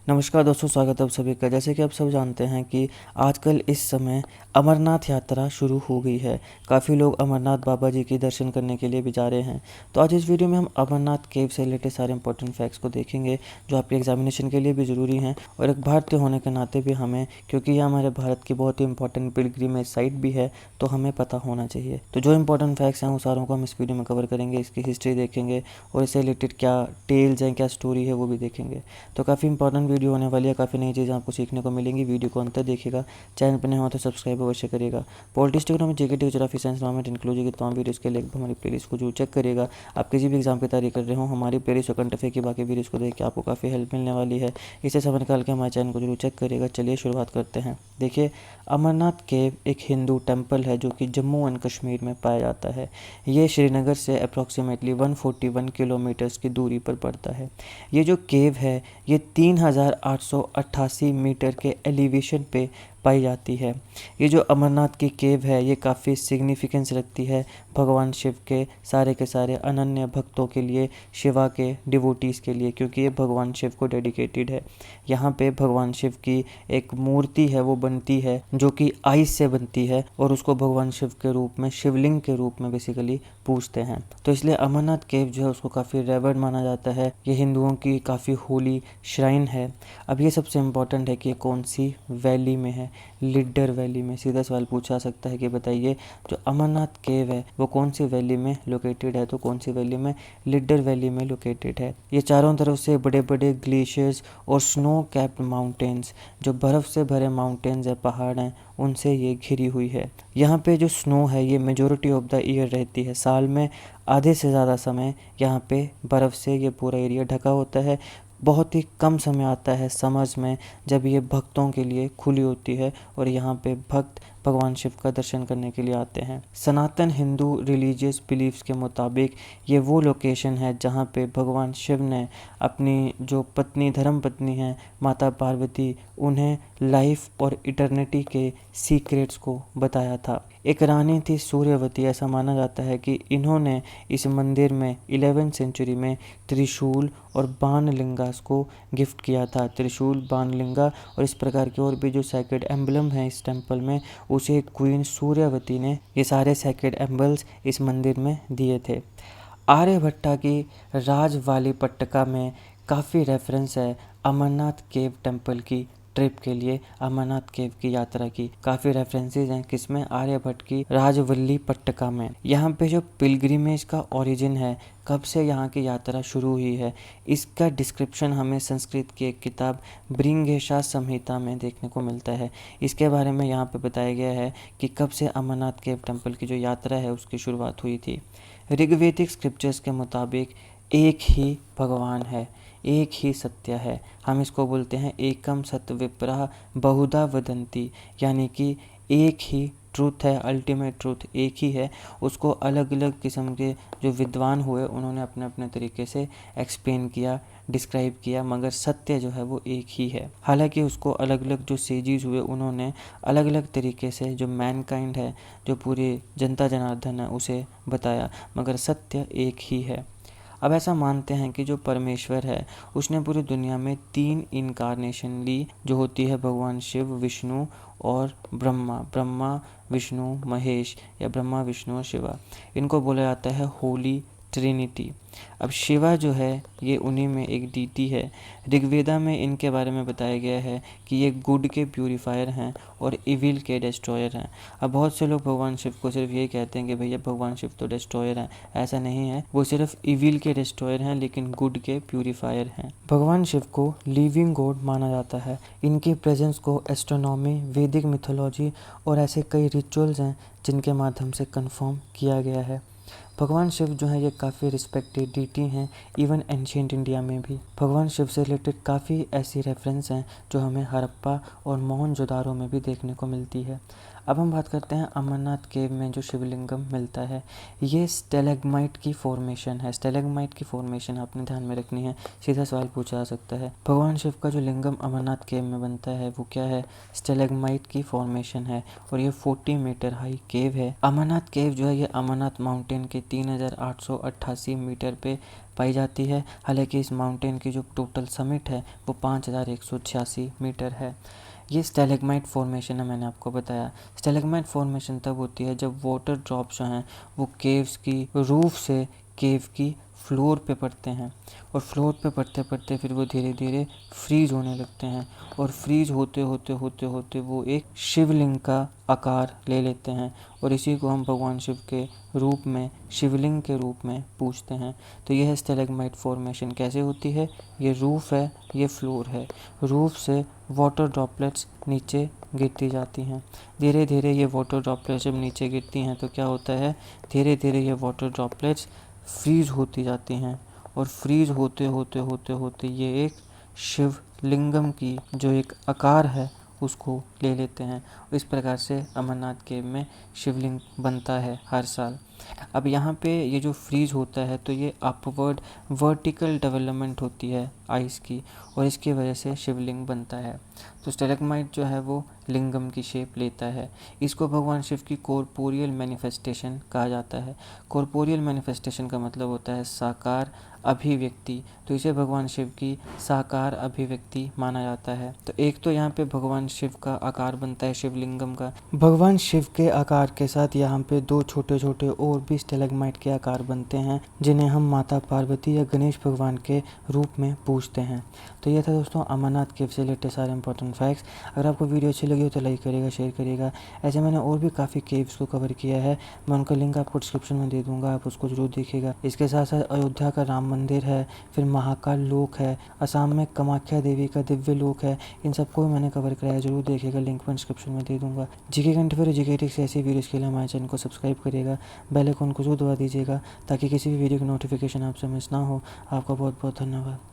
नमस्कार दोस्तों, स्वागत है आप सभी का। जैसे कि आप सब जानते हैं कि आजकल इस समय अमरनाथ यात्रा शुरू हो गई है। काफ़ी लोग अमरनाथ बाबा जी के दर्शन करने के लिए भी जा रहे हैं। तो आज इस वीडियो में हम अमरनाथ केव से रिलेटेड सारे इंपॉर्टेंट फैक्ट्स को देखेंगे, जो आपके एग्जामिनेशन के लिए भी ज़रूरी हैं और एक भारतीय होने के नाते भी हमें, क्योंकि यह हमारे भारत की बहुत ही इंपॉर्टेंट पिलग्रिमेज साइट भी है, तो हमें पता होना चाहिए। तो जो इंपॉर्टेंट फैक्ट्स हैं उन सारों को हम इस वीडियो में कवर करेंगे, इसकी हिस्ट्री देखेंगे और इससे रिलेटेड क्या टेल्स हैं, क्या स्टोरी है, वो भी देखेंगे। तो काफ़ी इंपॉर्टेंट वीडियो होने वाली है, काफ़ी नई चीज़ें आपको सीखने को मिलेंगी। वीडियो को अंत तक देखिएगा। चैनल पर नए हो तो सब्सक्राइब अवश्य करिएगा। Politics, economy, GK, geography, science, environment, inclusive तमाम वीडियोज़ के लिए हमारी प्लेलिस्ट को जरूर चेक करिएगा। आप किसी भी एग्जाम की तैयारी कर रहे हो, हमारी प्लेलिस्ट और करंट अफेयर की बाकी वीडियोज़ को देख के आपको काफ़ी हेल्प मिलने वाली है। इसे समय निकाल के हमारे चैनल को जरूर चेक करिएगा। चलिए शुरुआत करते हैं। देखिए, अमरनाथ केव एक हिंदू टेम्पल है जो कि जम्मू एंड कश्मीर में पाया जाता है। ये श्रीनगर से अप्रॉक्सीमेटली 141 किलोमीटर्स की दूरी पर पड़ता है। ये जो केव है ये 3888 मीटर के एलिवेशन पे पाई जाती है। ये जो अमरनाथ की केव है ये काफ़ी सिग्निफिकेंस रखती है भगवान शिव के सारे अनन्य भक्तों के लिए, शिवा के डिवोटीज़ के लिए, क्योंकि ये भगवान शिव को डेडिकेटेड है। यहाँ पे भगवान शिव की एक मूर्ति है वो बनती है जो कि आइस से बनती है और उसको भगवान शिव के रूप में, शिवलिंग के रूप में बेसिकली पूजते हैं। तो इसलिए अमरनाथ केव जो है उसको काफ़ी रेवर्ड माना जाता है। ये हिंदुओं की काफ़ी होली श्राइन है। अब ये सबसे इम्पोर्टेंट है कि ये कौन सी वैली में है। लिड्डर वैली में। सीधा सवाल पूछा सकता है कि बताइए जो अमरनाथ केव है वो कौन सी वैली में लोकेटेड है, तो कौन सी वैली में, लिड्डर वैली में लोकेटेड है। ये चारों तरफ से बड़े बड़े ग्लेशियर्स और स्नो कैप्ड माउंटेन्स, जो बर्फ़ से भरे माउंटेन्स है, पहाड़ हैं, उनसे ये घिरी हुई है। यहाँ पे जो स्नो है ये मेजॉरिटी ऑफ द ईयर रहती है। साल में आधे से ज़्यादा समय यहाँ पे बर्फ़ से ये पूरा एरिया ढका होता है। बहुत ही कम समय आता है समर्स में जब ये भक्तों के लिए खुली होती है और यहाँ पे भक्त भगवान शिव का दर्शन करने के लिए आते हैं। सनातन हिंदू रिलीजियस बिलीफ्स के मुताबिक ये वो लोकेशन है जहाँ पे भगवान शिव ने अपनी जो पत्नी, धर्म पत्नी हैं माता पार्वती, उन्हें लाइफ और इटर्निटी के सीक्रेट्स को बताया था। एक रानी थी सूर्यवती। ऐसा माना जाता है कि इन्होंने इस मंदिर में 11वीं सेंचुरी में त्रिशूल और बाणलिंगास को गिफ्ट किया था। त्रिशूल, बाणलिंगा और इस प्रकार के और भी जो सैक्रेड एम्बलम हैं इस टेम्पल में, उसे क्वीन सूर्यवती ने ये सारे सैक्रेड एम्बल्स इस मंदिर में दिए थे। आर्यभट्टा की राजवाली पट्टका में काफ़ी रेफरेंस है अमरनाथ केव टेम्पल की ट्रिप के लिए। अमरनाथ केव की यात्रा की काफ़ी रेफरेंसेस हैं, किसमें, आर्यभट्ट की राजवल्ली पट्टका में। यहाँ पे जो पिलग्रिमेज का ओरिजिन है, कब से यहाँ की यात्रा शुरू हुई है, इसका डिस्क्रिप्शन हमें संस्कृत की एक किताब भृंगेशा संहिता में देखने को मिलता है। इसके बारे में यहाँ पे बताया गया है कि कब से अमरनाथ केव टेम्पल की जो यात्रा है उसकी शुरुआत हुई थी। ऋग्वेदिक स्क्रिप्चर्स के मुताबिक एक ही भगवान है, एक ही सत्य है। हम इसको बोलते हैं एकम सत्य विप्रह बहुधा वदंती, यानी कि एक ही ट्रूथ है, अल्टीमेट ट्रूथ एक ही है। उसको अलग अलग किस्म के जो विद्वान हुए उन्होंने अपने अपने तरीके से एक्सप्लेन किया, डिस्क्राइब किया, मगर सत्य जो है वो एक ही है। हालांकि उसको अलग अलग जो सेजीज हुए उन्होंने अलग अलग तरीके से, जो मैनकाइंड है, जो पूरी जनता जनार्दन है, उसे बताया, मगर सत्य एक ही है। अब ऐसा मानते हैं कि जो परमेश्वर है उसने पूरी दुनिया में 3 इनकारनेशन ली, जो होती है भगवान शिव, विष्णु और ब्रह्मा। ब्रह्मा, विष्णु, महेश, या ब्रह्मा, विष्णु और शिवा, इनको बोला जाता है होली ट्रिनिटी। अब शिवा जो है ये उन्हीं में एक डीटी है। ऋग्वेदा में इनके बारे में बताया गया है कि ये गुड के प्यूरीफायर हैं और इविल के डिस्ट्रॉयर हैं। अब बहुत से लोग भगवान शिव को सिर्फ ये कहते हैं कि भैया भगवान शिव तो डिस्ट्रॉयर हैं। ऐसा नहीं है, वो सिर्फ इविल के डिस्ट्रॉयर हैं लेकिन गुड के प्यूरीफायर हैं। भगवान शिव को लिविंग गॉड माना जाता है। इनकी प्रेजेंस को एस्ट्रोनॉमी, वैदिक मिथोलॉजी और ऐसे कई रिचुअल्स हैं जिनके माध्यम से कंफर्म किया गया है। भगवान शिव जो है ये काफ़ी रिस्पेक्टेड डीटी हैं, इवन एंशियंट इंडिया में भी। भगवान शिव से रिलेटेड काफ़ी ऐसी रेफरेंस हैं जो हमें हड़प्पा और मोहनजोदारो में भी देखने को मिलती है। अब हम बात करते हैं अमरनाथ केव में जो शिवलिंगम मिलता है। ये स्टेलेग्माइट की फॉर्मेशन है। स्टेलेग्माइट की फॉर्मेशन आपने ध्यान में रखनी है, सीधा सवाल पूछा जा सकता है। भगवान शिव का जो लिंगम अमरनाथ केव में बनता है वो क्या है, स्टेलेग्माइट की फॉर्मेशन है और ये 40 मीटर हाई केव है। अमरनाथ केव जो है ये अमरनाथ माउंटेन के 3888 मीटर पे पाई जाती है। हालांकि इस माउंटेन की जो टोटल समिट है वो 5186 मीटर है। ये स्टैलेग्माइट फॉर्मेशन है, मैंने आपको बताया। स्टैलेग्माइट फॉर्मेशन तब होती है जब वाटर ड्रॉप्स जो हैं वो केव्स की रूफ से केव की फ्लोर पे पड़ते हैं, और फ्लोर पे पड़ते पड़ते फिर वो धीरे धीरे फ्रीज होने लगते हैं, और फ्रीज होते होते होते होते वो एक शिवलिंग का आकार ले लेते हैं, और इसी को हम भगवान शिव के रूप में, शिवलिंग के रूप में पूजते हैं। तो यह स्टैलेग्माइट फॉर्मेशन कैसे होती है? ये रूफ है, ये फ्लोर है। रूफ से वाटर ड्रॉपलेट्स नीचे गिरती जाती हैं। धीरे धीरे ये वाटर ड्रॉपलेट्स जब नीचे गिरती हैं तो क्या होता है, धीरे धीरे ये वाटर ड्रॉपलेट्स फ्रीज होती जाती हैं, और फ्रीज होते होते होते होते ये एक शिवलिंगम की जो एक आकार है उसको ले लेते हैं। इस प्रकार से अमरनाथ केव में शिवलिंग बनता है हर साल। अब यहाँ पे ये जो फ्रीज होता है तो ये अपवर्ड वर्टिकल डेवलपमेंट होती है आइस की, और इसकी वजह से शिवलिंग बनता है। तो स्टैलेग्माइट जो है वो लिंगम की शेप लेता है। इसको भगवान शिव की कॉर्पोरियल मैनिफेस्टेशन कहा जाता है। कॉर्पोरियल मैनिफेस्टेशन का मतलब होता है साकार अभिव्यक्ति, तो इसे भगवान शिव की साकार अभिव्यक्ति माना जाता है। तो एक तो यहाँ पे भगवान शिव का आकार बनता है शिवलिंगम का। भगवान शिव के आकार के साथ यहाँ पे दो छोटे छोटे और भी स्टैलेग्माइट के आकार बनते हैं, जिन्हें हम माता पार्वती या गणेश भगवान के रूप में पूजते हैं। तो ये था दोस्तों अमरनाथ केव से रिलेटेड सारे इंपॉर्टेंट फैक्ट्स। अगर आपको वीडियो अच्छी लगी हो तो लाइक करिएगा, शेयर करिएगा। ऐसे मैंने और भी काफ़ी केव्स को कवर किया है, मैं उनका लिंक आपको डिस्क्रिप्शन में दे दूंगा, आप उसको जरूर देखिएगा। इसके साथ साथ अयोध्या का राम मंदिर है, फिर महाकाल लोक है, असम में कामाख्या देवी का दिव्य लोक है, इन सबको मैंने कवर कराया, जरूर देखिएगा, लिंक मैं डिस्क्रिप्शन में दे दूंगा। जीके कंठ फिर जीके टिक्स ऐसी वीडियोज़ के लिए हमारे चैनल को सब्सक्राइब करिएगा, बेल आइकन को जरूर दबा दीजिएगा ताकि किसी भी वीडियो की नोटिफिकेशन आपसे मिस ना हो। आपका बहुत बहुत धन्यवाद।